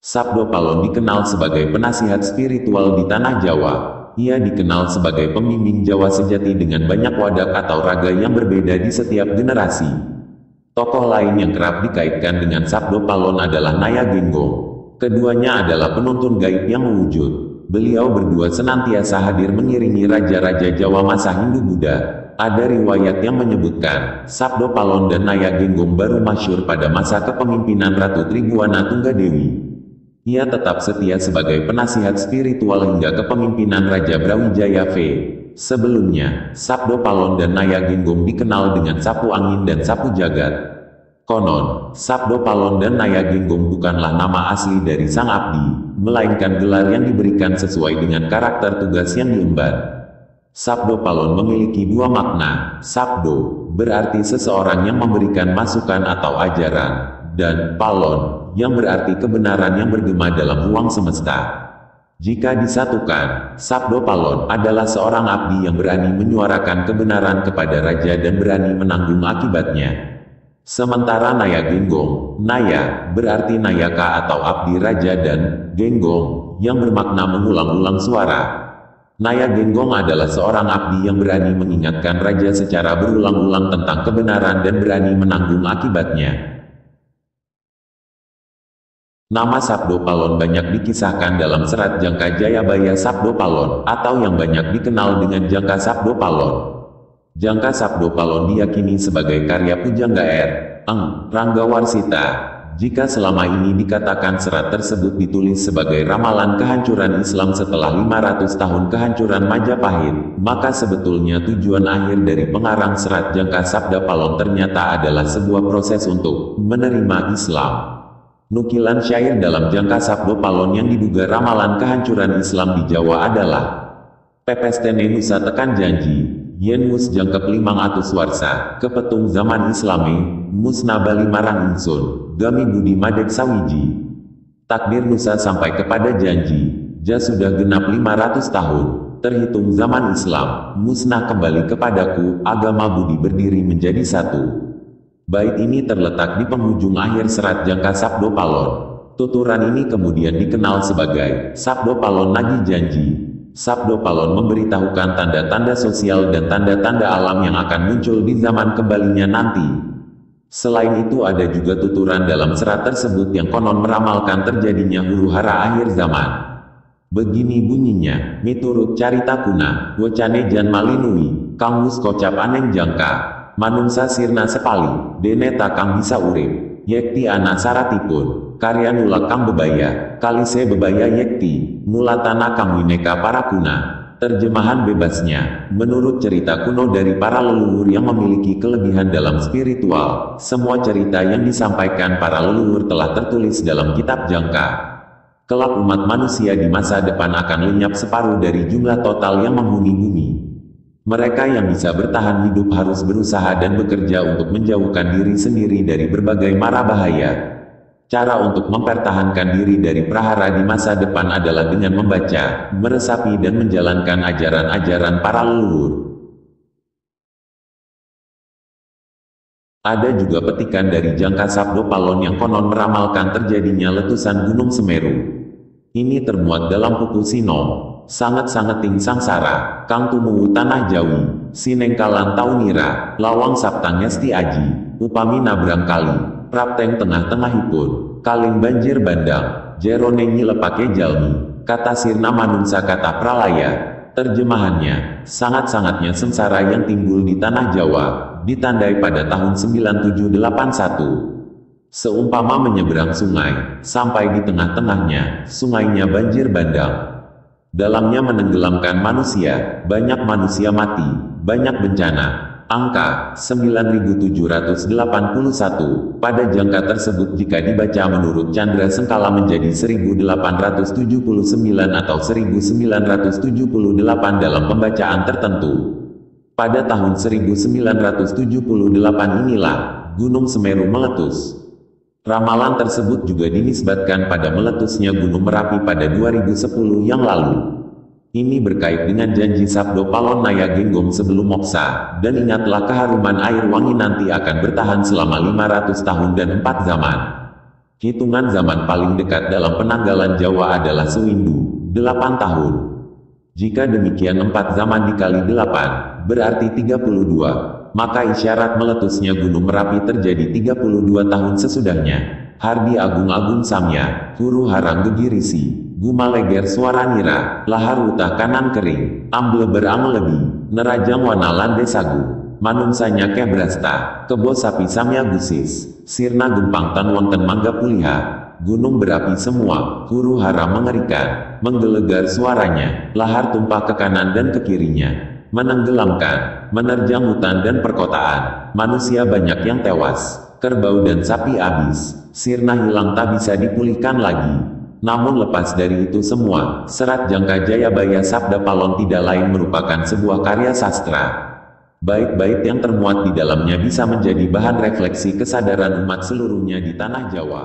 Sabdo Palon dikenal sebagai penasihat spiritual di tanah Jawa. Ia dikenal sebagai pembimbing Jawa sejati dengan banyak wadak atau raga yang berbeda di setiap generasi. Tokoh lain yang kerap dikaitkan dengan Sabdo Palon adalah Naya Genggong. Keduanya adalah penuntun gaib yang mewujud. Beliau berdua senantiasa hadir mengiringi raja-raja Jawa masa Hindu-Buddha. Ada riwayat yang menyebutkan, Sabdo Palon dan Naya Genggong baru masyhur pada masa kepemimpinan Ratu Tribhuwana Tunggadewi. Ia tetap setia sebagai penasihat spiritual hingga kepemimpinan Raja Brawijaya V. Sebelumnya, Sabdo Palon dan Naya Genggong dikenal dengan Sapu Angin dan Sapu Jagat. Konon, Sabdo Palon dan Naya Genggong bukanlah nama asli dari sang abdi, melainkan gelar yang diberikan sesuai dengan karakter tugas yang diemban. Sabdo Palon memiliki dua makna. Sabdo berarti seseorang yang memberikan masukan atau ajaran, dan Palon yang berarti kebenaran yang bergema dalam ruang semesta. Jika disatukan, Sabdo Palon adalah seorang abdi yang berani menyuarakan kebenaran kepada raja dan berani menanggung akibatnya. Sementara Naya Genggong, Naya berarti nayaka atau abdi raja dan Genggong yang bermakna mengulang-ulang suara. Naya Genggong adalah seorang abdi yang berani mengingatkan raja secara berulang-ulang tentang kebenaran dan berani menanggung akibatnya. Nama Sabdo Palon banyak dikisahkan dalam serat Jangka Jayabaya Sabdo Palon, atau yang banyak dikenal dengan Jangka Sabdo Palon. Jangka Sabdo Palon diyakini sebagai karya Pujangga R. Eng. Ranggawarsita. Jika selama ini dikatakan serat tersebut ditulis sebagai ramalan kehancuran Islam setelah 500 tahun kehancuran Majapahit, maka sebetulnya tujuan akhir dari pengarang serat Jangka Sabda Palon ternyata adalah sebuah proses untuk menerima Islam. Nukilan syair dalam Jangka Sabdo Palon yang diduga ramalan kehancuran Islam di Jawa adalah Pepestene Nusa tekan janji, yen mus jangkep limang atus warsa, kepetung zaman Islami, musna bali marang ingsun, gami budi madek sawiji. Takdir Nusa sampai kepada janji, ja sudah genap 500 tahun, terhitung zaman Islam, musnah kembali kepadaku, agama budi berdiri menjadi satu. Bait ini terletak di penghujung akhir serat Jangka Sabdo Palon. Tuturan ini kemudian dikenal sebagai Sabdo Palon Nagih Janji. Sabdo Palon memberitahukan tanda-tanda sosial dan tanda-tanda alam yang akan muncul di zaman kembalinya nanti. Selain itu ada juga tuturan dalam serat tersebut yang konon meramalkan terjadinya huru-hara akhir zaman. Begini bunyinya, miturut carita kuna, wocane jan malinui, kang wus kocap aneng jangka. Manungsa sirna sepali, dene takang bisa urip, yekti anak saratipun, karya nulak kang bebaya, kalise bebaya yekti, mulatana kang wineka parakuna. Terjemahan bebasnya, menurut cerita kuno dari para leluhur yang memiliki kelebihan dalam spiritual, semua cerita yang disampaikan para leluhur telah tertulis dalam kitab Jangka. Kelak umat manusia di masa depan akan lenyap separuh dari jumlah total yang menghuni bumi. Mereka yang bisa bertahan hidup harus berusaha dan bekerja untuk menjauhkan diri sendiri dari berbagai mara bahaya. Cara untuk mempertahankan diri dari prahara di masa depan adalah dengan membaca, meresapi dan menjalankan ajaran-ajaran para leluhur. Ada juga petikan dari Jangka Sabdo Palon yang konon meramalkan terjadinya letusan Gunung Semeru. Ini termuat dalam buku Sinom. Sangat-sangat ting sangsara, kang tumuwu tanah Jawi, sinengkalan taunira, lawang saptang ngesti aji, upami nabrang kali, prapteng tengah-tengahipun, kaling banjir bandang, jerone nyilepake jalmi, kata sirna manungsa kata pralaya. Terjemahannya, sangat-sangatnya sengsara yang timbul di tanah Jawa, ditandai pada tahun 9781. Seumpama menyeberang sungai, sampai di tengah-tengahnya, sungainya banjir bandang. Dalamnya menenggelamkan manusia, banyak manusia mati, banyak bencana. Angka 9781 pada jangka tersebut jika dibaca menurut Chandra Sengkala menjadi 1879 atau 1978 dalam pembacaan tertentu. Pada tahun 1978 inilah Gunung Semeru meletus. Ramalan tersebut juga dinisbatkan pada meletusnya Gunung Merapi pada 2010 yang lalu. Ini berkait dengan janji Sabdo Palon Naya Genggong sebelum moksa, dan ingatlah keharuman air wangi nanti akan bertahan selama 500 tahun dan 4 zaman. Hitungan zaman paling dekat dalam penanggalan Jawa adalah sewindu, 8 tahun. Jika demikian 4 zaman dikali 8, berarti 32, maka isyarat meletusnya Gunung Merapi terjadi 32 tahun sesudahnya. Hardi Agung Samya, huru harang gegirisi, gumaleger suara nira, lahar utah kanan kering, amble berang lebih, nerajang wana lande sagu. Manungsanya kebrasta, kebo sapi samya gusis, sirna gempang tan wonten mangga puliha, gunung berapi semua, huru hara mengerikan, menggelegar suaranya, lahar tumpah ke kanan dan ke kirinya, menenggelamkan, menerjang hutan dan perkotaan, manusia banyak yang tewas, kerbau dan sapi habis, sirna hilang tak bisa dipulihkan lagi. Namun lepas dari itu semua, Serat Jangka Jayabaya Sabda Palon tidak lain merupakan sebuah karya sastra. Bait-bait yang termuat di dalamnya bisa menjadi bahan refleksi kesadaran umat seluruhnya di tanah Jawa.